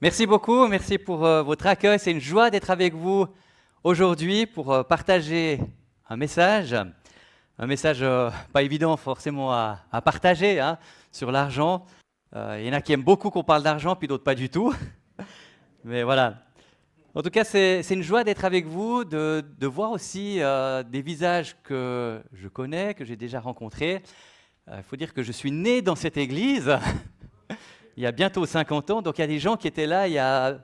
Merci beaucoup, merci pour votre accueil. C'est une joie d'être avec vous aujourd'hui pour partager un message. Un message pas évident forcément à partager hein, sur l'argent. Il y en a qui aiment beaucoup qu'on parle d'argent, puis d'autres pas du tout. Mais voilà. En tout cas, c'est une joie d'être avec vous, de voir aussi des visages que je connais, que j'ai déjà rencontrés. Il faut dire que je suis né dans cette église. Il y a bientôt 50 ans, donc il y a des gens qui étaient là il y a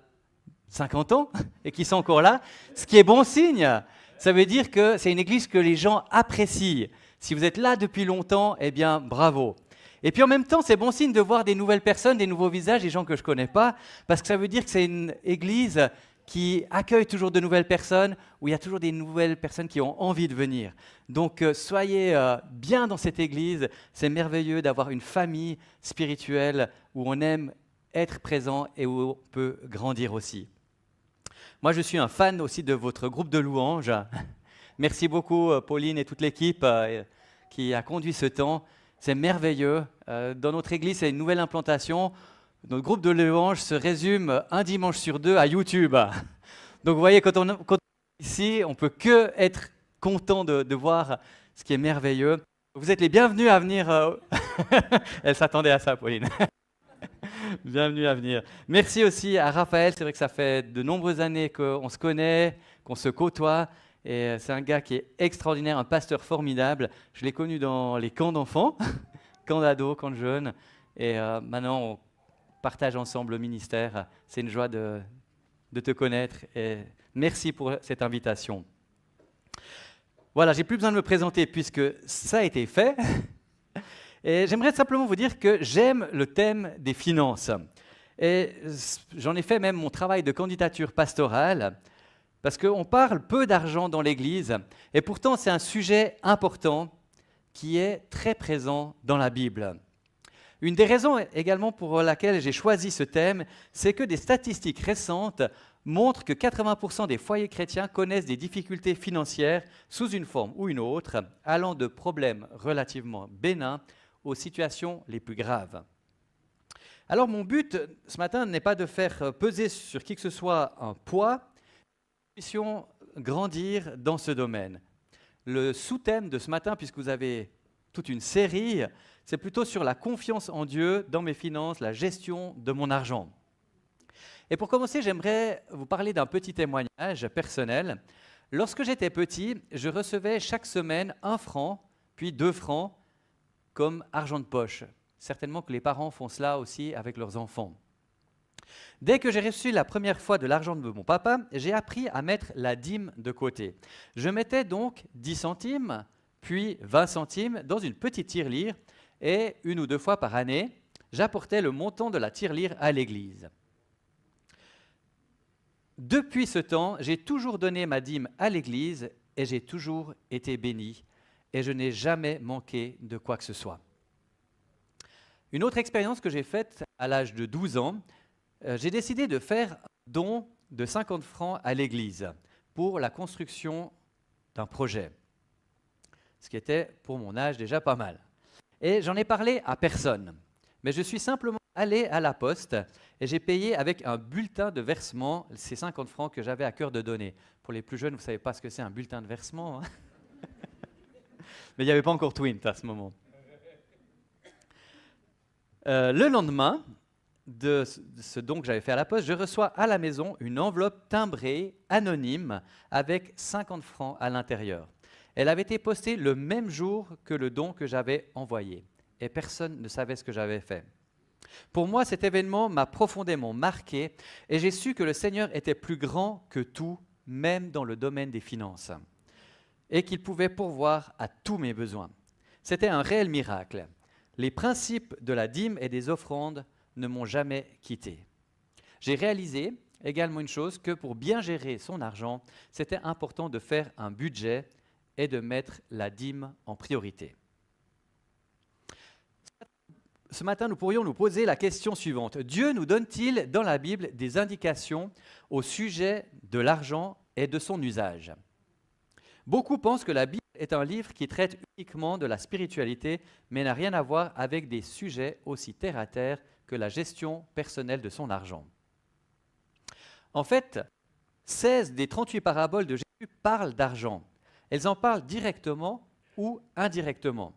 50 ans et qui sont encore là, ce qui est bon signe. Ça veut dire que c'est une église que les gens apprécient. Si vous êtes là depuis longtemps, eh bien bravo. Et puis en même temps, c'est bon signe de voir des nouvelles personnes, des nouveaux visages, des gens que je ne connais pas, parce que ça veut dire que c'est une église qui accueille toujours de nouvelles personnes, où il y a toujours des nouvelles personnes qui ont envie de venir. Donc soyez bien dans cette église, c'est merveilleux d'avoir une famille spirituelle où on aime être présent et où on peut grandir aussi. Moi, je suis un fan aussi de votre groupe de louanges. Merci beaucoup, Pauline et toute l'équipe qui a conduit ce temps. C'est merveilleux. Dans notre église, c'est une nouvelle implantation. Notre groupe de louanges se résume un dimanche sur deux à YouTube. Donc, vous voyez, quand on est ici, on ne peut que être content de voir ce qui est merveilleux. Vous êtes les bienvenus à venir. Elle s'attendait à ça, Pauline. Bienvenue à venir. Merci aussi à Raphaël. C'est vrai que ça fait de nombreuses années qu'on se connaît, qu'on se côtoie. Et c'est un gars qui est extraordinaire, un pasteur formidable. Je l'ai connu dans les camps d'enfants, camps d'ados, camps de jeunes. Et maintenant, on partage ensemble le ministère. C'est une joie de te connaître. Et merci pour cette invitation. Voilà, j'ai plus besoin de me présenter puisque ça a été fait. Et j'aimerais simplement vous dire que j'aime le thème des finances. Et j'en ai fait même mon travail de candidature pastorale, parce qu'on parle peu d'argent dans l'Église, et pourtant c'est un sujet important qui est très présent dans la Bible. Une des raisons également pour laquelle j'ai choisi ce thème, c'est que des statistiques récentes montrent que 80% des foyers chrétiens connaissent des difficultés financières sous une forme ou une autre, allant de problèmes relativement bénins aux situations les plus graves. Alors mon but ce matin n'est pas de faire peser sur qui que ce soit un poids, nous puissions grandir dans ce domaine. Le sous-thème de ce matin, puisque vous avez toute une série, c'est plutôt sur la confiance en Dieu dans mes finances, la gestion de mon argent. Et pour commencer, j'aimerais vous parler d'un petit témoignage personnel. Lorsque j'étais petit, je recevais chaque semaine 1 franc, puis 2 francs, comme argent de poche. Certainement que les parents font cela aussi avec leurs enfants. Dès que j'ai reçu la première fois de l'argent de mon papa, j'ai appris à mettre la dîme de côté. Je mettais donc 10 centimes, puis 20 centimes dans une petite tirelire et 1 ou 2 fois par année, j'apportais le montant de la tirelire à l'église. Depuis ce temps, j'ai toujours donné ma dîme à l'église et j'ai toujours été béni. Et je n'ai jamais manqué de quoi que ce soit. Une autre expérience que j'ai faite à l'âge de 12 ans, j'ai décidé de faire un don de 50 francs à l'église pour la construction d'un projet, ce qui était pour mon âge déjà pas mal. Et j'en ai parlé à personne, mais je suis simplement allé à la poste et j'ai payé avec un bulletin de versement ces 50 francs que j'avais à cœur de donner. Pour les plus jeunes, vous ne savez pas ce que c'est un bulletin de versement, hein. Mais il n'y avait pas encore Twint à ce moment. Le lendemain de ce don que j'avais fait à la poste, je reçois à la maison une enveloppe timbrée, anonyme, avec 50 francs à l'intérieur. Elle avait été postée le même jour que le don que j'avais envoyé. Et personne ne savait ce que j'avais fait. Pour moi, cet événement m'a profondément marqué et j'ai su que le Seigneur était plus grand que tout, même dans le domaine des finances, et qu'il pouvait pourvoir à tous mes besoins. C'était un réel miracle. Les principes de la dîme et des offrandes ne m'ont jamais quitté. J'ai réalisé également une chose, que pour bien gérer son argent, c'était important de faire un budget et de mettre la dîme en priorité. Ce matin, nous pourrions nous poser la question suivante. Dieu nous donne-t-il dans la Bible des indications au sujet de l'argent et de son usage ? Beaucoup pensent que la Bible est un livre qui traite uniquement de la spiritualité, mais n'a rien à voir avec des sujets aussi terre à terre que la gestion personnelle de son argent. En fait, 16 des 38 paraboles de Jésus parlent d'argent. Elles en parlent directement ou indirectement.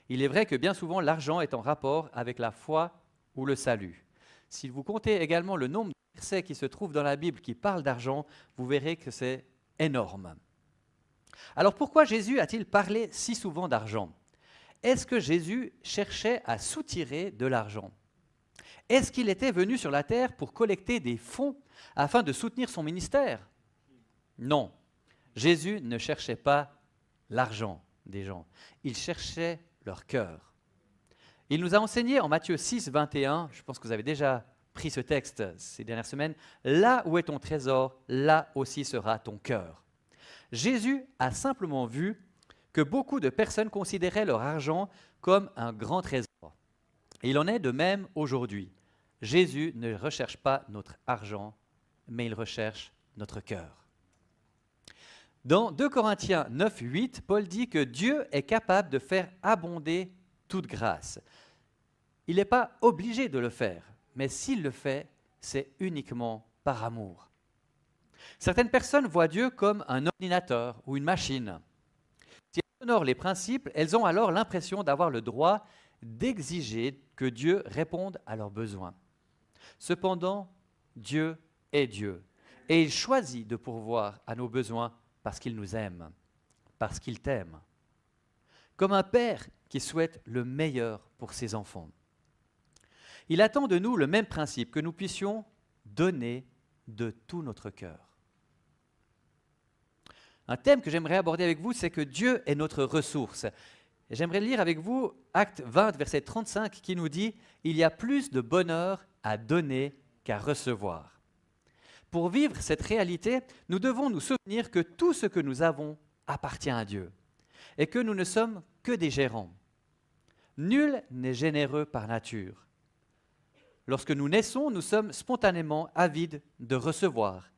Il est vrai que bien souvent, l'argent est en rapport avec la foi ou le salut. Si vous comptez également le nombre de versets qui se trouvent dans la Bible qui parlent d'argent, vous verrez que c'est énorme. Alors pourquoi Jésus a-t-il parlé si souvent d'argent? Est-ce que Jésus cherchait à soutirer de l'argent? Est-ce qu'il était venu sur la terre pour collecter des fonds afin de soutenir son ministère? Non. Jésus ne cherchait pas l'argent des gens. Il cherchait leur cœur. Il nous a enseigné en Matthieu 6, 21, je pense que vous avez déjà pris ce texte ces dernières semaines, « Là où est ton trésor, là aussi sera ton cœur ». Jésus a simplement vu que beaucoup de personnes considéraient leur argent comme un grand trésor. Et il en est de même aujourd'hui. Jésus ne recherche pas notre argent, mais il recherche notre cœur. Dans 2 Corinthiens 9, 8, Paul dit que Dieu est capable de faire abonder toute grâce. Il n'est pas obligé de le faire, mais s'il le fait, c'est uniquement par amour. Certaines personnes voient Dieu comme un ordinateur ou une machine. Si elles honorent les principes, elles ont alors l'impression d'avoir le droit d'exiger que Dieu réponde à leurs besoins. Cependant, Dieu est Dieu et il choisit de pourvoir à nos besoins parce qu'il nous aime, parce qu'il t'aime. Comme un père qui souhaite le meilleur pour ses enfants. Il attend de nous le même principe, que nous puissions donner de tout notre cœur. Un thème que j'aimerais aborder avec vous, c'est que Dieu est notre ressource. Et j'aimerais lire avec vous Acte 20, verset 35, qui nous dit « Il y a plus de bonheur à donner qu'à recevoir ». Pour vivre cette réalité, nous devons nous souvenir que tout ce que nous avons appartient à Dieu et que nous ne sommes que des gérants. Nul n'est généreux par nature. Lorsque nous naissons, nous sommes spontanément avides de recevoir,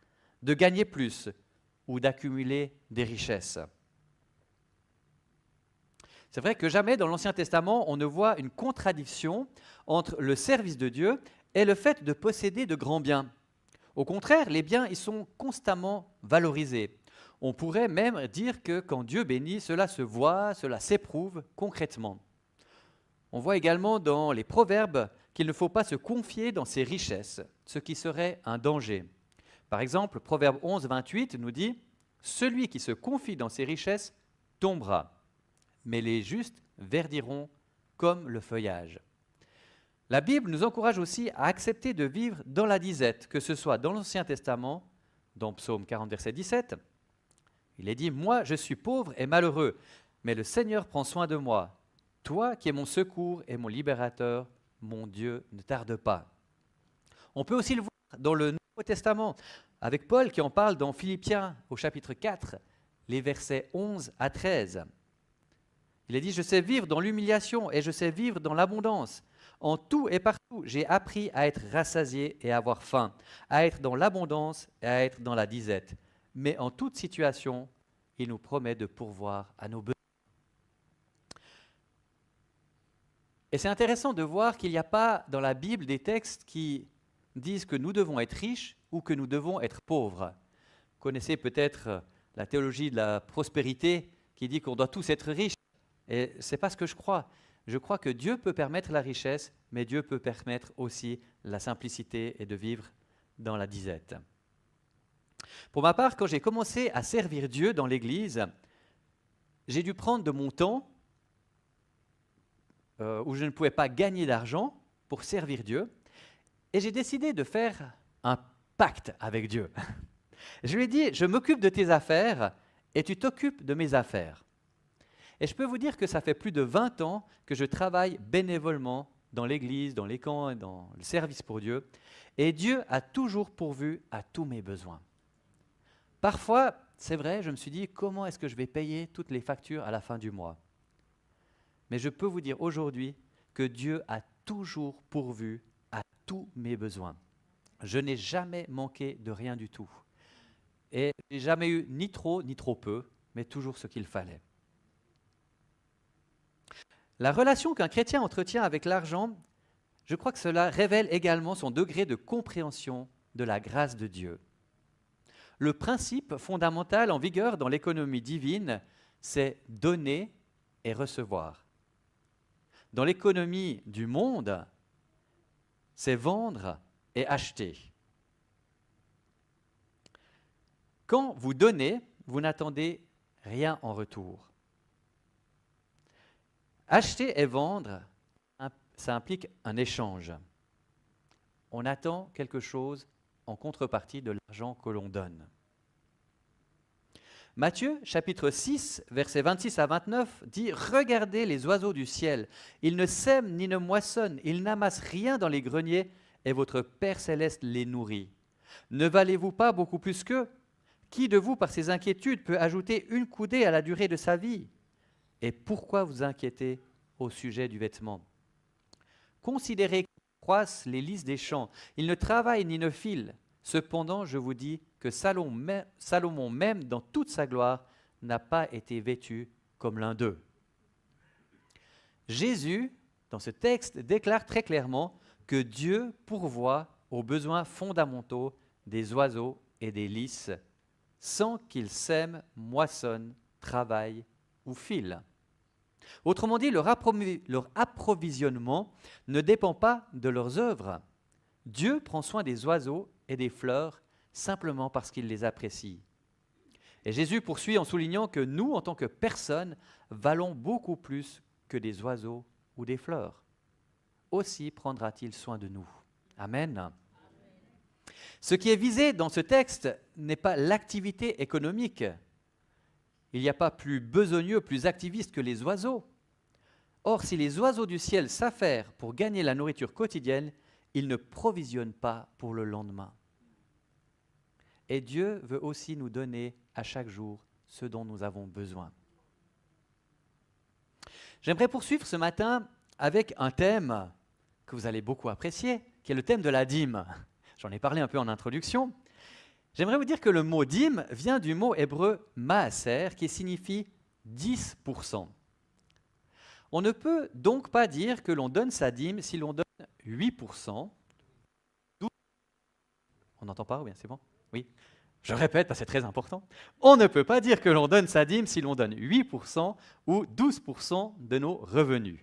de gagner plus ou d'accumuler des richesses. C'est vrai que jamais dans l'Ancien Testament, on ne voit une contradiction entre le service de Dieu et le fait de posséder de grands biens. Au contraire, les biens, ils sont constamment valorisés. On pourrait même dire que quand Dieu bénit, cela se voit, cela s'éprouve concrètement. On voit également dans les Proverbes qu'il ne faut pas se confier dans ses richesses, ce qui serait un danger. Par exemple, Proverbe 11, 28 nous dit « Celui qui se confie dans ses richesses tombera, mais les justes verdiront comme le feuillage. » La Bible nous encourage aussi à accepter de vivre dans la disette, que ce soit dans l'Ancien Testament, dans Psaume 40, verset 17. Il est dit « Moi, je suis pauvre et malheureux, mais le Seigneur prend soin de moi. Toi qui es mon secours et mon libérateur, mon Dieu, ne tarde pas. » On peut aussi le voir dans le Nouveau Testament, avec Paul qui en parle dans Philippiens au chapitre 4, les versets 11 à 13. Il est dit « Je sais vivre dans l'humiliation et je sais vivre dans l'abondance. En tout et partout, j'ai appris à être rassasié et à avoir faim, à être dans l'abondance et à être dans la disette. Mais en toute situation, il nous promet de pourvoir à nos besoins. » Et c'est intéressant de voir qu'il n'y a pas dans la Bible des textes qui disent que nous devons être riches ou que nous devons être pauvres. Vous connaissez peut-être la théologie de la prospérité qui dit qu'on doit tous être riches. Et ce n'est pas ce que je crois. Je crois que Dieu peut permettre la richesse, mais Dieu peut permettre aussi la simplicité et de vivre dans la disette. Pour ma part, quand j'ai commencé à servir Dieu dans l'Église, j'ai dû prendre de mon temps où je ne pouvais pas gagner d'argent pour servir Dieu, et j'ai décidé de faire un pacte avec Dieu. Je lui ai dit, je m'occupe de tes affaires et tu t'occupes de mes affaires. Et je peux vous dire que ça fait plus de 20 ans que je travaille bénévolement dans l'Église, dans les camps et dans le service pour Dieu, et Dieu a toujours pourvu à tous mes besoins. Parfois, c'est vrai, je me suis dit, comment est-ce que je vais payer toutes les factures à la fin du mois? Mais je peux vous dire aujourd'hui que Dieu a toujours pourvu à tous mes besoins. Je n'ai jamais manqué de rien du tout. Et je n'ai jamais eu ni trop peu, mais toujours ce qu'il fallait. La relation qu'un chrétien entretient avec l'argent, je crois que cela révèle également son degré de compréhension de la grâce de Dieu. Le principe fondamental en vigueur dans l'économie divine, c'est donner et recevoir. Dans l'économie du monde, c'est vendre et acheter. Quand vous donnez, vous n'attendez rien en retour. Acheter et vendre, ça implique un échange. On attend quelque chose en contrepartie de l'argent que l'on donne. Matthieu, chapitre 6, versets 26 à 29, dit « Regardez les oiseaux du ciel, ils ne sèment ni ne moissonnent, ils n'amassent rien dans les greniers, et votre Père céleste les nourrit. Ne valez-vous pas beaucoup plus qu'eux ? Qui de vous, par ses inquiétudes, peut ajouter une coudée à la durée de sa vie ? Et pourquoi vous inquiétez au sujet du vêtement ? Considérez qu'ils croissent les lys des champs, ils ne travaillent ni ne filent. Cependant, je vous dis que Salomon même, dans toute sa gloire, n'a pas été vêtu comme l'un d'eux. » Jésus, dans ce texte, déclare très clairement que Dieu pourvoit aux besoins fondamentaux des oiseaux et des lys, sans qu'ils sèment, moissonnent, travaillent ou filent. Autrement dit, leur approvisionnement ne dépend pas de leurs œuvres. Dieu prend soin des oiseaux et des fleurs simplement parce qu'il les apprécie. Et Jésus poursuit en soulignant que nous, en tant que personnes, valons beaucoup plus que des oiseaux ou des fleurs. Aussi prendra-t-il soin de nous. Amen. Ce qui est visé dans ce texte n'est pas l'activité économique. Il n'y a pas plus besogneux, plus activiste que les oiseaux. Or, si les oiseaux du ciel s'affairent pour gagner la nourriture quotidienne, ils ne provisionnent pas pour le lendemain. Et Dieu veut aussi nous donner à chaque jour ce dont nous avons besoin. J'aimerais poursuivre ce matin avec un thème que vous allez beaucoup apprécier, qui est le thème de la dîme. J'en ai parlé un peu en introduction. J'aimerais vous dire que le mot dîme vient du mot hébreu maaser, qui signifie 10%. On ne peut donc pas dire que l'on donne sa dîme si l'on donne 8%. On n'entend pas ou bien c'est bon ? Oui. Je répète parce que c'est très important. On ne peut pas dire que l'on donne sa dîme si l'on donne 8% ou 12% de nos revenus.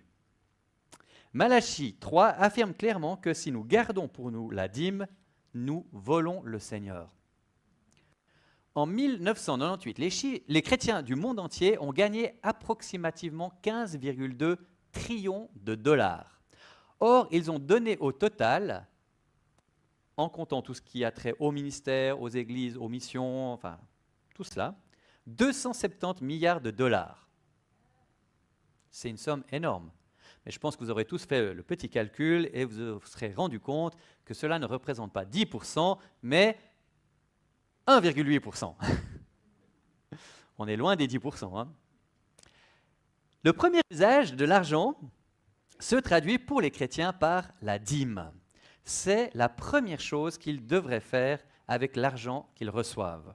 Malachie 3 affirme clairement que si nous gardons pour nous la dîme, nous volons le Seigneur. En 1998, les chrétiens du monde entier ont gagné approximativement 15,2 trillions de dollars. Or, ils ont donné au total, en comptant tout ce qui a trait au ministère, aux églises, aux missions, enfin tout cela, 270 milliards de dollars. C'est une somme énorme. Mais je pense que vous aurez tous fait le petit calcul et vous vous serez rendu compte que cela ne représente pas 10%, mais 1,8%. On est loin des 10%. Hein. Le premier usage de l'argent se traduit pour les chrétiens par la dîme. C'est la première chose qu'ils devraient faire avec l'argent qu'ils reçoivent.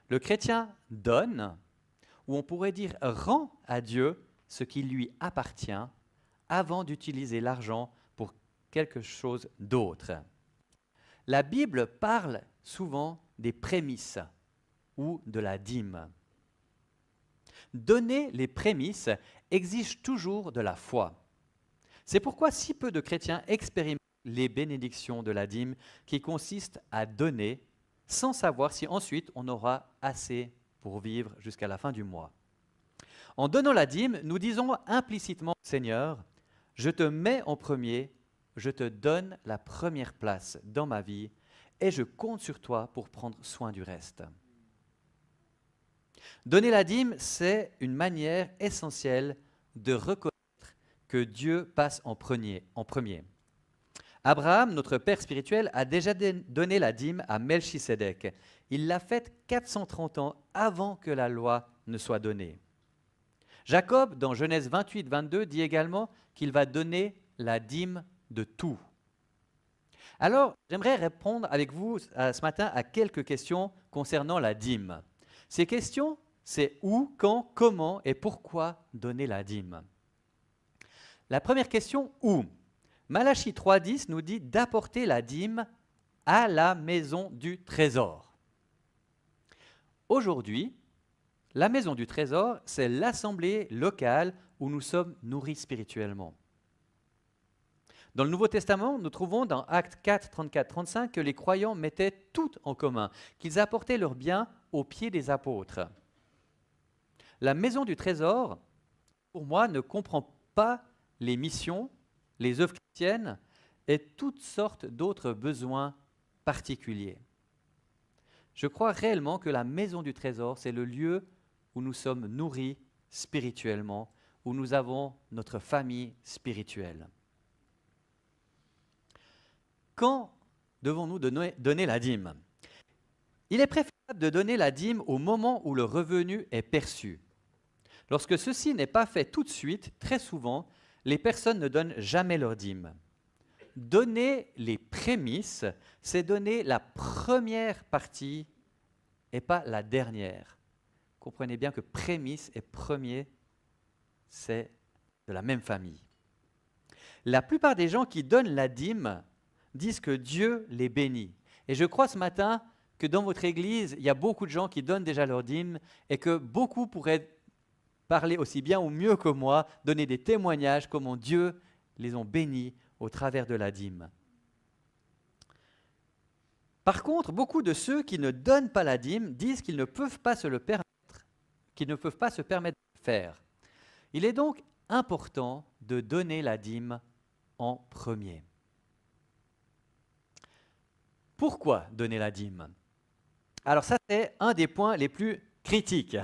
Le chrétien donne, ou on pourrait dire rend à Dieu ce qui lui appartient avant d'utiliser l'argent pour quelque chose d'autre. La Bible parle souvent des prémices ou de la dîme. Donner les prémices exige toujours de la foi. C'est pourquoi si peu de chrétiens expérimentent les bénédictions de la dîme qui consistent à donner sans savoir si ensuite on aura assez pour vivre jusqu'à la fin du mois. En donnant la dîme, nous disons implicitement « Seigneur, je te mets en premier, je te donne la première place dans ma vie et je compte sur toi pour prendre soin du reste. » Donner la dîme, c'est une manière essentielle de reconnaître que Dieu passe en premier. Abraham, notre père spirituel, a déjà donné la dîme à Melchisédek. Il l'a faite 430 ans avant que la loi ne soit donnée. Jacob, dans Genèse 28, 22, dit également qu'il va donner la dîme de tout. Alors, j'aimerais répondre avec vous ce matin à quelques questions concernant la dîme. Ces questions, c'est où, quand, comment et pourquoi donner la dîme. La première question, où ? Malachie 3,10 nous dit d'apporter la dîme à la maison du trésor. Aujourd'hui, la maison du trésor, c'est l'assemblée locale où nous sommes nourris spirituellement. Dans le Nouveau Testament, nous trouvons dans Actes 4, 34, 35 que les croyants mettaient tout en commun, qu'ils apportaient leurs biens aux pieds des apôtres. La maison du trésor, pour moi, ne comprend pas les missions, les œuvres chrétiennes et toutes sortes d'autres besoins particuliers. Je crois réellement que la maison du trésor, c'est le lieu où nous sommes nourris spirituellement, où nous avons notre famille spirituelle. Quand devons-nous donner la dîme? Il est préférable de donner la dîme au moment où le revenu est perçu. Lorsque ceci n'est pas fait tout de suite, très souvent, les personnes ne donnent jamais leur dîme. Donner les prémices, c'est donner la première partie et pas la dernière. Comprenez bien que prémices et premier, c'est de la même famille. La plupart des gens qui donnent la dîme disent que Dieu les bénit. Et je crois ce matin que dans votre église, il y a beaucoup de gens qui donnent déjà leur dîme et que beaucoup pourraient parler aussi bien ou mieux que moi, donner des témoignages comment Dieu les ont bénis au travers de la dîme. Par contre, beaucoup de ceux qui ne donnent pas la dîme disent qu'ils ne peuvent pas se le permettre, qu'ils ne peuvent pas se permettre de le faire. Il est donc important de donner la dîme en premier. Pourquoi donner la dîme? Alors ça, c'est un des points les plus critiques.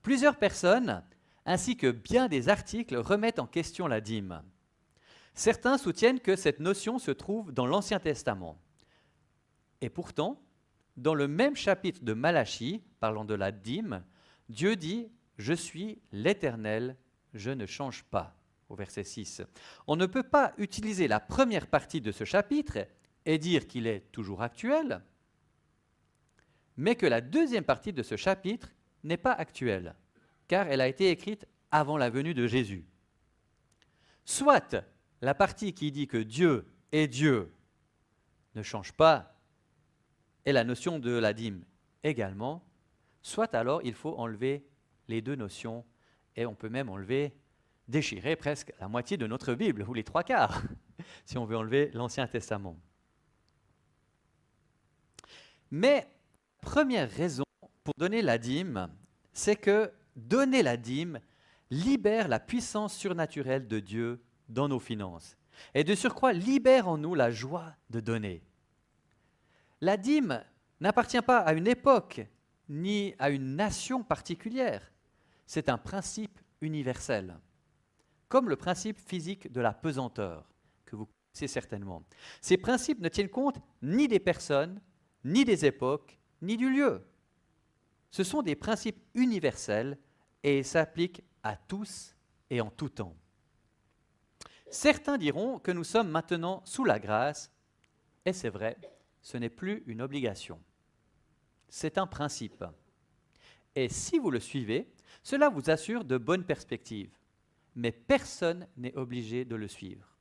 Plusieurs personnes, ainsi que bien des articles, remettent en question la dîme. Certains soutiennent que cette notion se trouve dans l'Ancien Testament. Et pourtant, dans le même chapitre de Malachie, parlant de la dîme, Dieu dit « Je suis l'Éternel, je ne change pas » au verset 6. On ne peut pas utiliser la première partie de ce chapitre et dire qu'il est toujours actuel, mais que la deuxième partie de ce chapitre n'est pas actuelle, car elle a été écrite avant la venue de Jésus. Soit la partie qui dit que Dieu est Dieu ne change pas, et la notion de la dîme également, soit alors il faut enlever les deux notions, et on peut même déchirer presque la moitié de notre Bible, ou les trois quarts, si on veut enlever l'Ancien Testament. Mais la première raison pour donner la dîme, c'est que donner la dîme libère la puissance surnaturelle de Dieu dans nos finances. Et de surcroît, libère en nous la joie de donner. La dîme n'appartient pas à une époque, ni à une nation particulière. C'est un principe universel, comme le principe physique de la pesanteur, que vous connaissez certainement. Ces principes ne tiennent compte ni des personnes, ni des époques, ni du lieu. Ce sont des principes universels et s'appliquent à tous et en tout temps. Certains diront que nous sommes maintenant sous la grâce, et c'est vrai, ce n'est plus une obligation. C'est un principe. Et si vous le suivez, cela vous assure de bonnes perspectives. Mais personne n'est obligé de le suivre.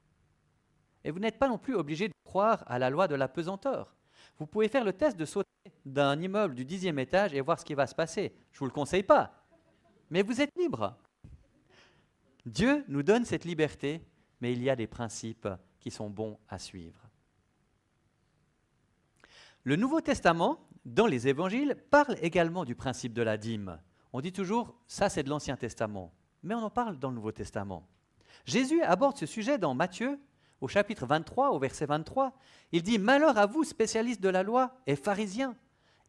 Et vous n'êtes pas non plus obligé de croire à la loi de la pesanteur. Vous pouvez faire le test de sauter d'un immeuble du 10e étage et voir ce qui va se passer. Je ne vous le conseille pas. Mais vous êtes libre. Dieu nous donne cette liberté, mais il y a des principes qui sont bons à suivre. Le Nouveau Testament, dans les évangiles, parle également du principe de la dîme. On dit toujours, ça c'est de l'Ancien Testament, mais on en parle dans le Nouveau Testament. Jésus aborde ce sujet dans Matthieu, au chapitre 23, au verset 23. Il dit « Malheur à vous, spécialistes de la loi et pharisiens,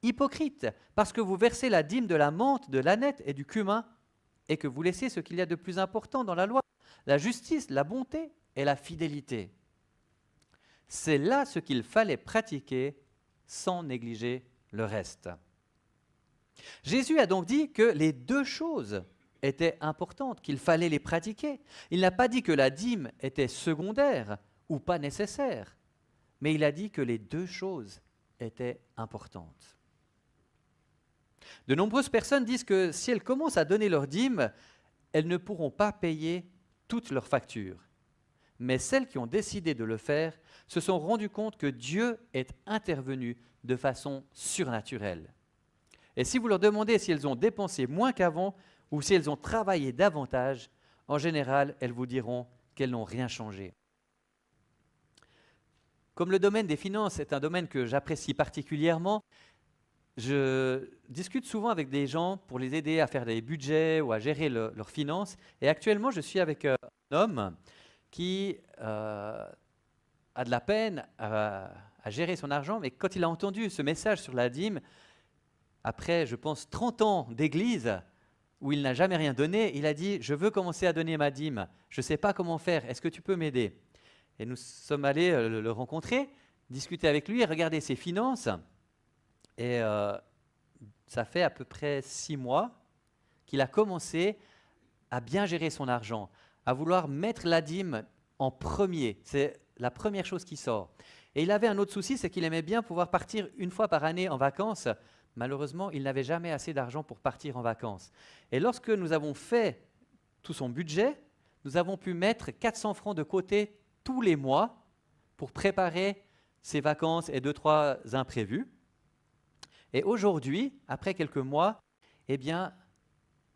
hypocrites, parce que vous versez la dîme de la menthe, de l'âneth et du cumin, et que vous laissez ce qu'il y a de plus important dans la loi, la justice, la bonté et la fidélité. C'est là ce qu'il fallait pratiquer sans négliger le reste. » Jésus a donc dit que les deux choses étaient importantes, qu'il fallait les pratiquer. Il n'a pas dit que la dîme était secondaire ou pas nécessaire, mais il a dit que les deux choses étaient importantes. De nombreuses personnes disent que si elles commencent à donner leur dîme, elles ne pourront pas payer toutes leurs factures. Mais celles qui ont décidé de le faire se sont rendues compte que Dieu est intervenu de façon surnaturelle. Et si vous leur demandez si elles ont dépensé moins qu'avant ou si elles ont travaillé davantage, en général, elles vous diront qu'elles n'ont rien changé. Comme le domaine des finances est un domaine que j'apprécie particulièrement, je discute souvent avec des gens pour les aider à faire des budgets ou à gérer leurs finances. Et actuellement, je suis avec un homme qui a de la peine à gérer son argent, mais quand il a entendu ce message sur la dîme, après, je pense, 30 ans d'église où il n'a jamais rien donné, il a dit « Je veux commencer à donner ma dîme, je ne sais pas comment faire, est-ce que tu peux m'aider ?» Et nous sommes allés le rencontrer, discuter avec lui et regarder ses finances. Et ça fait à peu près 6 mois qu'il a commencé à bien gérer son argent, à vouloir mettre la dîme en premier. C'est la première chose qui sort. Et il avait un autre souci, c'est qu'il aimait bien pouvoir partir une fois par année en vacances. Malheureusement, il n'avait jamais assez d'argent pour partir en vacances. Et lorsque nous avons fait tout son budget, nous avons pu mettre 400 francs de côté tous les mois pour préparer ses vacances et 2-3 imprévus. Et aujourd'hui, après quelques mois, eh bien,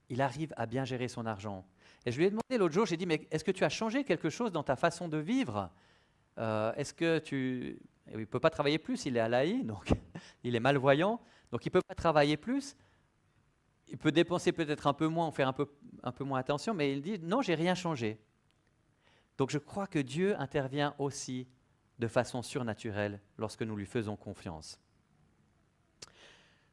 il arrive à bien gérer son argent. Et je lui ai demandé l'autre jour, j'ai dit, mais est-ce que tu as changé quelque chose dans ta façon de vivre? Est-ce que tu... Il ne peut pas travailler plus, il est à l'AI, donc il est malvoyant, donc il ne peut pas travailler plus. Il peut dépenser peut-être un peu moins, faire un peu moins attention, mais il dit, non, j'ai rien changé. Donc je crois que Dieu intervient aussi de façon surnaturelle lorsque nous lui faisons confiance.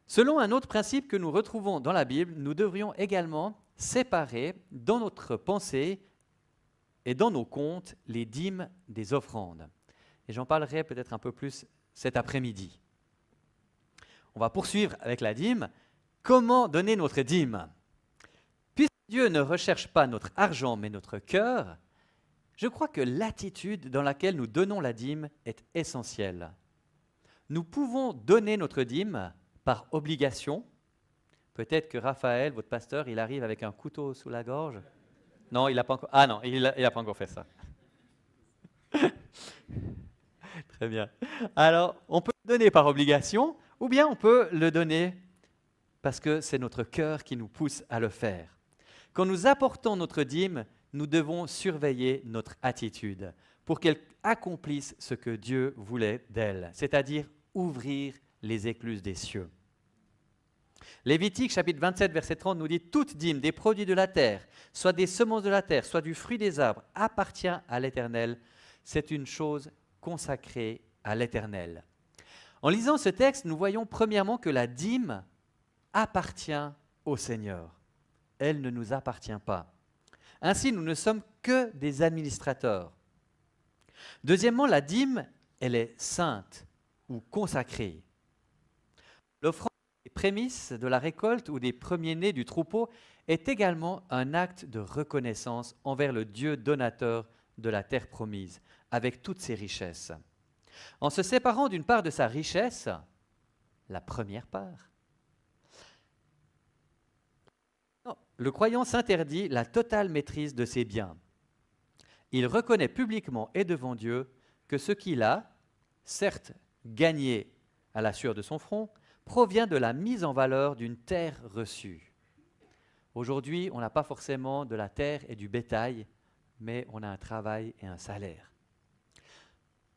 Selon un autre principe que nous retrouvons dans la Bible, nous devrions également séparer dans notre pensée et dans nos comptes les dîmes des offrandes. Et j'en parlerai peut-être un peu plus cet après-midi. On va poursuivre avec la dîme. Comment donner notre dîme? Puisque Dieu ne recherche pas notre argent mais notre cœur, je crois que l'attitude dans laquelle nous donnons la dîme est essentielle. Nous pouvons donner notre dîme par obligation. Peut-être que Raphaël, votre pasteur, il arrive avec un couteau sous la gorge. Non, il n'a pas encore... Ah non, il n'a pas encore fait ça. Très bien. Alors, on peut le donner par obligation, ou bien on peut le donner parce que c'est notre cœur qui nous pousse à le faire. Quand nous apportons notre dîme, nous devons surveiller notre attitude pour qu'elle accomplisse ce que Dieu voulait d'elle, c'est-à-dire ouvrir les écluses des cieux. Lévitique chapitre 27 verset 30 nous dit « Toute dîme des produits de la terre, soit des semences de la terre, soit du fruit des arbres, appartient à l'Éternel. C'est une chose consacrée à l'Éternel. » En lisant ce texte, nous voyons premièrement que la dîme appartient au Seigneur. Elle ne nous appartient pas. Ainsi, nous ne sommes que des administrateurs. Deuxièmement, la dîme, elle est sainte ou consacrée. L'offrande des prémices de la récolte ou des premiers-nés du troupeau est également un acte de reconnaissance envers le Dieu donateur de la terre promise, avec toutes ses richesses. En se séparant d'une part de sa richesse, la première part, le croyant s'interdit la totale maîtrise de ses biens. Il reconnaît publiquement et devant Dieu que ce qu'il a, certes gagné à la sueur de son front, provient de la mise en valeur d'une terre reçue. Aujourd'hui, on n'a pas forcément de la terre et du bétail, mais on a un travail et un salaire,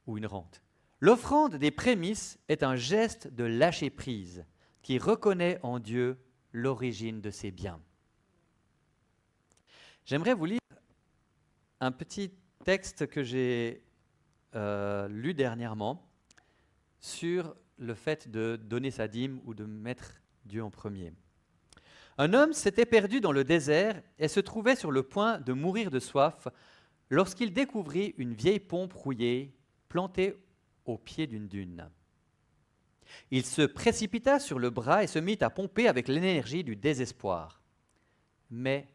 ou une rente. L'offrande des prémices est un geste de lâcher-prise qui reconnaît en Dieu l'origine de ses biens. J'aimerais vous lire un petit texte que j'ai lu dernièrement sur le fait de donner sa dîme ou de mettre Dieu en premier. Un homme s'était perdu dans le désert et se trouvait sur le point de mourir de soif lorsqu'il découvrit une vieille pompe rouillée plantée au pied d'une dune. Il se précipita sur le bras et se mit à pomper avec l'énergie du désespoir. Mais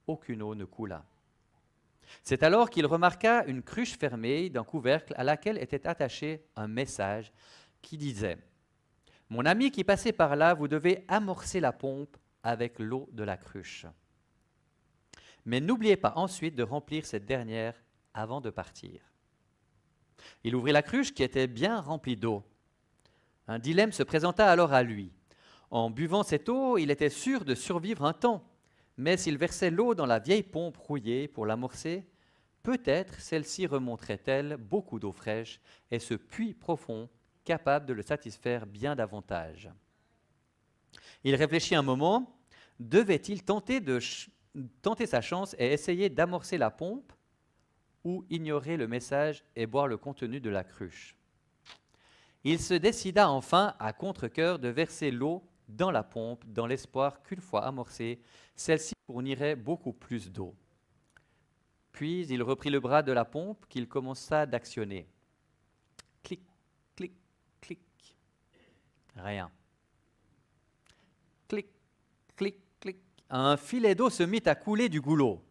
aucune eau ne coula. C'est alors qu'il remarqua une cruche fermée d'un couvercle à laquelle était attaché un message qui disait « Mon ami qui passait par là, vous devez amorcer la pompe avec l'eau de la cruche. Mais n'oubliez pas ensuite de remplir cette dernière avant de partir. » Il ouvrit la cruche qui était bien remplie d'eau. Un dilemme se présenta alors à lui. En buvant cette eau, il était sûr de survivre un temps. Mais s'il versait l'eau dans la vieille pompe rouillée pour l'amorcer, peut-être celle-ci remonterait-elle beaucoup d'eau fraîche et ce puits profond capable de le satisfaire bien davantage. Il réfléchit un moment. Devait-il tenter sa chance et essayer d'amorcer la pompe ou ignorer le message et boire le contenu de la cruche? Il se décida enfin à contre-cœur de verser l'eau dans la pompe dans l'espoir qu'une fois amorcée, celle-ci fournirait beaucoup plus d'eau. Puis il reprit le bras de la pompe qu'il commença d'actionner. Clic, clic, clic. Rien. Clic, clic, clic. Un filet d'eau se mit à couler du goulot.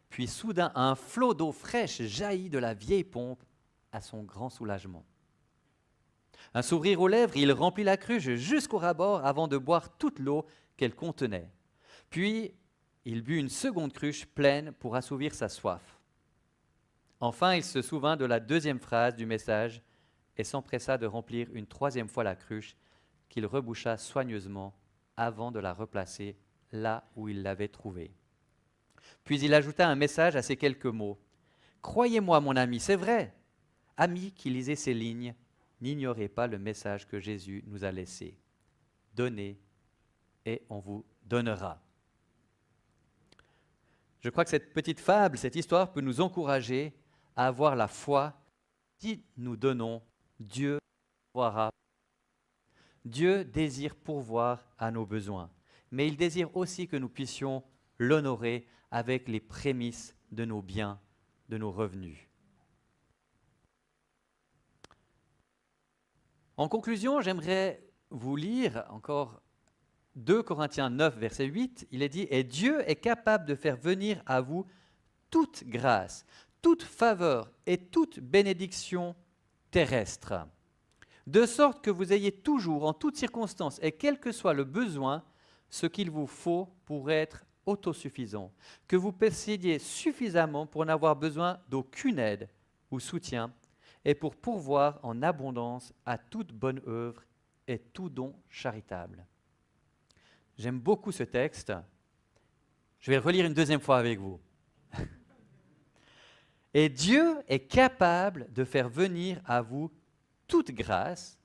Puis soudain, un flot d'eau fraîche jaillit de la vieille pompe à son grand soulagement. Un sourire aux lèvres, il remplit la cruche jusqu'au ras-bord avant de boire toute l'eau qu'elle contenait. Puis, il but une seconde cruche pleine pour assouvir sa soif. Enfin, il se souvint de la deuxième phrase du message et s'empressa de remplir une troisième fois la cruche qu'il reboucha soigneusement avant de la replacer là où il l'avait trouvée. Puis il ajouta un message à ces quelques mots. « Croyez-moi, mon ami, c'est vrai. » Ami qui lisait ces lignes, n'ignorez pas le message que Jésus nous a laissé. Donnez et on vous donnera. Je crois que cette petite fable, cette histoire peut nous encourager à avoir la foi. Si nous donnons, Dieu pourvoira. Dieu désire pourvoir à nos besoins, mais il désire aussi que nous puissions l'honorer avec les prémices de nos biens, de nos revenus. En conclusion, j'aimerais vous lire encore 2 Corinthiens 9, verset 8. Il est dit « Et Dieu est capable de faire venir à vous toute grâce, toute faveur et toute bénédiction terrestre, de sorte que vous ayez toujours, en toutes circonstances et quel que soit le besoin, ce qu'il vous faut pour être autosuffisant, que vous possédiez suffisamment pour n'avoir besoin d'aucune aide ou soutien, et pour pourvoir en abondance à toute bonne œuvre et tout don charitable. » J'aime beaucoup ce texte. Je vais le relire une deuxième fois avec vous. « Et Dieu est capable de faire venir à vous toute grâce,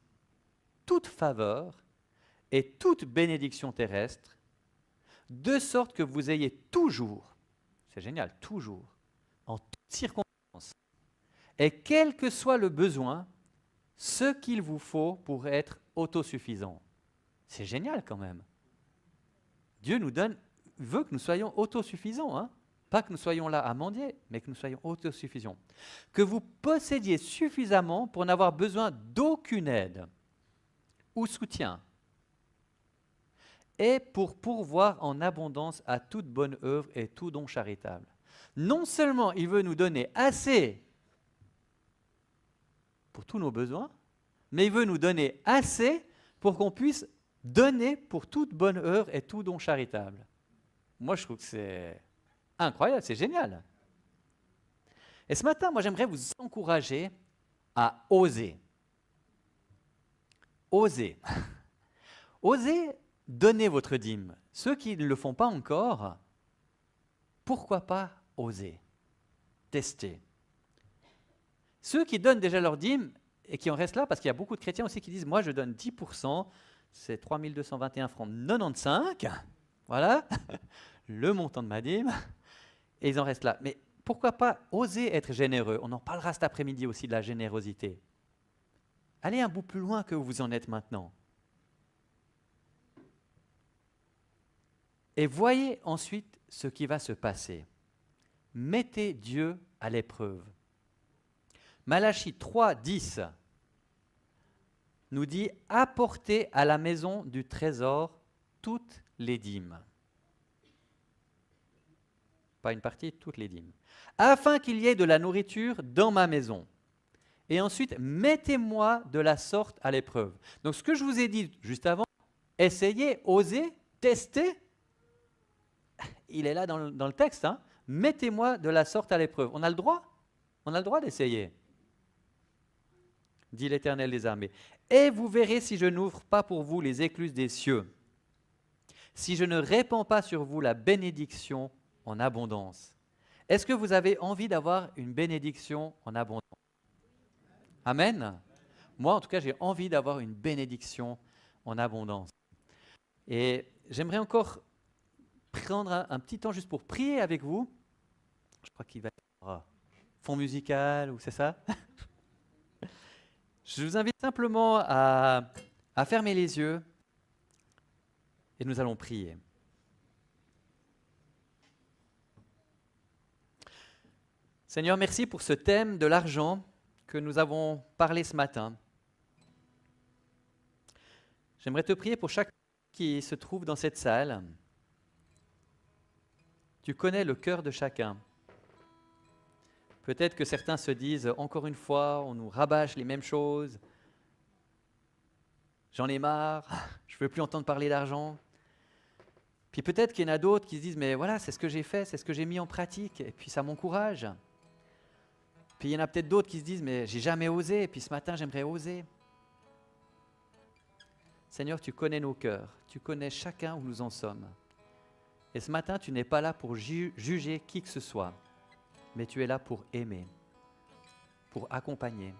toute faveur et toute bénédiction terrestre, de sorte que vous ayez toujours, c'est génial, toujours, en toutes circonstances, et quel que soit le besoin, ce qu'il vous faut pour être autosuffisant. » C'est génial quand même. Dieu veut que nous soyons autosuffisants, hein? Pas que nous soyons là à mendier, mais que nous soyons autosuffisants. Que vous possédiez suffisamment pour n'avoir besoin d'aucune aide ou soutien, et pour pourvoir en abondance à toute bonne œuvre et tout don charitable. Non seulement il veut nous donner assez pour tous nos besoins, mais il veut nous donner assez pour qu'on puisse donner pour toute bonne œuvre et tout don charitable. Moi, je trouve que c'est incroyable, c'est génial. Et ce matin, moi, j'aimerais vous encourager à oser. Oser. Osez donner votre dîme. Ceux qui ne le font pas encore, pourquoi pas oser, tester. Ceux qui donnent déjà leur dîme et qui en restent là, parce qu'il y a beaucoup de chrétiens aussi qui disent « Moi, je donne 10%, c'est 3221 francs 95, voilà, le montant de ma dîme, et ils en restent là. » Mais pourquoi pas oser être généreux? On en parlera cet après-midi aussi de la générosité. Allez un bout plus loin que vous en êtes maintenant. Et voyez ensuite ce qui va se passer. Mettez Dieu à l'épreuve. Malachie 3, 10 nous dit « Apportez à la maison du trésor toutes les dîmes. » Pas une partie, toutes les dîmes. « Afin qu'il y ait de la nourriture dans ma maison. » Et ensuite, mettez-moi de la sorte à l'épreuve. Donc ce que je vous ai dit juste avant, essayez, osez, testez. Il est là dans le texte. Hein. Mettez-moi de la sorte à l'épreuve. On a le droit? On a le droit d'essayer. Dit l'Éternel des armées. Et vous verrez si je n'ouvre pas pour vous les écluses des cieux, si je ne répands pas sur vous la bénédiction en abondance. Est-ce que vous avez envie d'avoir une bénédiction en abondance? Amen. Moi, en tout cas, j'ai envie d'avoir une bénédiction en abondance. Et j'aimerais encore prendre un petit temps juste pour prier avec vous. Je crois qu'il va y avoir fond musical, ou c'est ça? Je vous invite simplement à fermer les yeux et nous allons prier. Seigneur, merci pour ce thème de l'argent que nous avons parlé ce matin. J'aimerais te prier pour chacun qui se trouve dans cette salle. Tu connais le cœur de chacun. Peut-être que certains se disent, encore une fois, on nous rabâche les mêmes choses. J'en ai marre, je ne veux plus entendre parler d'argent. Puis peut-être qu'il y en a d'autres qui se disent, mais voilà, c'est ce que j'ai fait, c'est ce que j'ai mis en pratique, et puis ça m'encourage. Puis il y en a peut-être d'autres qui se disent, mais j'ai jamais osé, et puis ce matin, j'aimerais oser. Seigneur, tu connais nos cœurs, tu connais chacun où nous en sommes. Et ce matin, tu n'es pas là pour juger qui que ce soit, mais tu es là pour aimer, pour accompagner.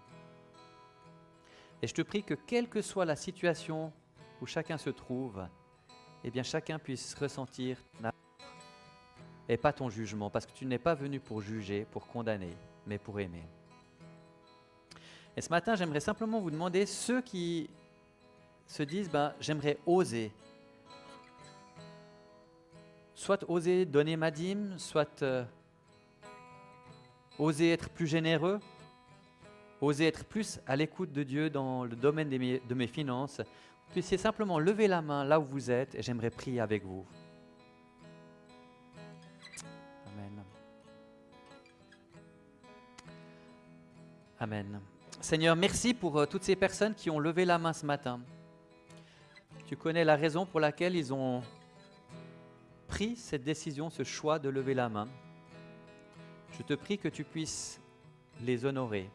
Et je te prie que quelle que soit la situation où chacun se trouve, eh bien chacun puisse ressentir ton amour et pas ton jugement, parce que tu n'es pas venu pour juger, pour condamner, mais pour aimer. Et ce matin, j'aimerais simplement vous demander, ceux qui se disent, j'aimerais oser, soit oser donner ma dîme, soit oser être plus généreux, oser être plus à l'écoute de Dieu dans le domaine de mes finances, vous puissiez simplement lever la main là où vous êtes et j'aimerais prier avec vous. Amen. Amen. Seigneur, merci pour toutes ces personnes qui ont levé la main ce matin. Tu connais la raison pour laquelle ils ont pris cette décision, ce choix de lever la main. Je te prie que tu puisses les honorer.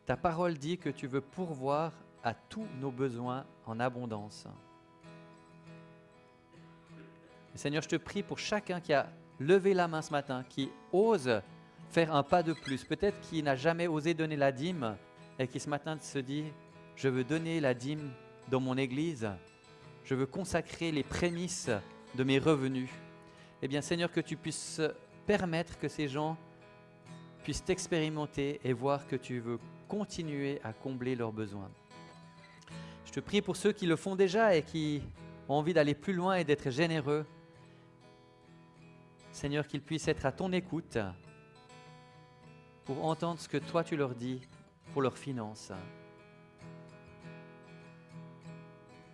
Ta parole dit que tu veux pourvoir à tous nos besoins en abondance. Et Seigneur, je te prie pour chacun qui a levé la main ce matin, qui ose faire un pas de plus, peut-être qui n'a jamais osé donner la dîme et qui ce matin se dit, je veux donner la dîme dans mon église, je veux consacrer les prémices de mes revenus. Eh bien Seigneur, que tu puisses permettre que ces gens puissent t'expérimenter et voir que tu veux continuer à combler leurs besoins. Je te prie pour ceux qui le font déjà et qui ont envie d'aller plus loin et d'être généreux. Seigneur, qu'ils puissent être à ton écoute pour entendre ce que toi tu leur dis pour leurs finances.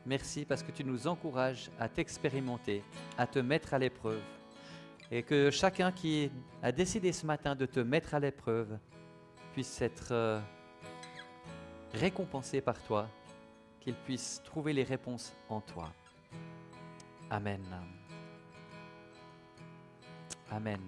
Merci parce que tu nous encourages à t'expérimenter, à te mettre à l'épreuve. Et que chacun qui a décidé ce matin de te mettre à l'épreuve puisse être récompensé par toi, qu'il puisse trouver les réponses en toi. Amen. Amen.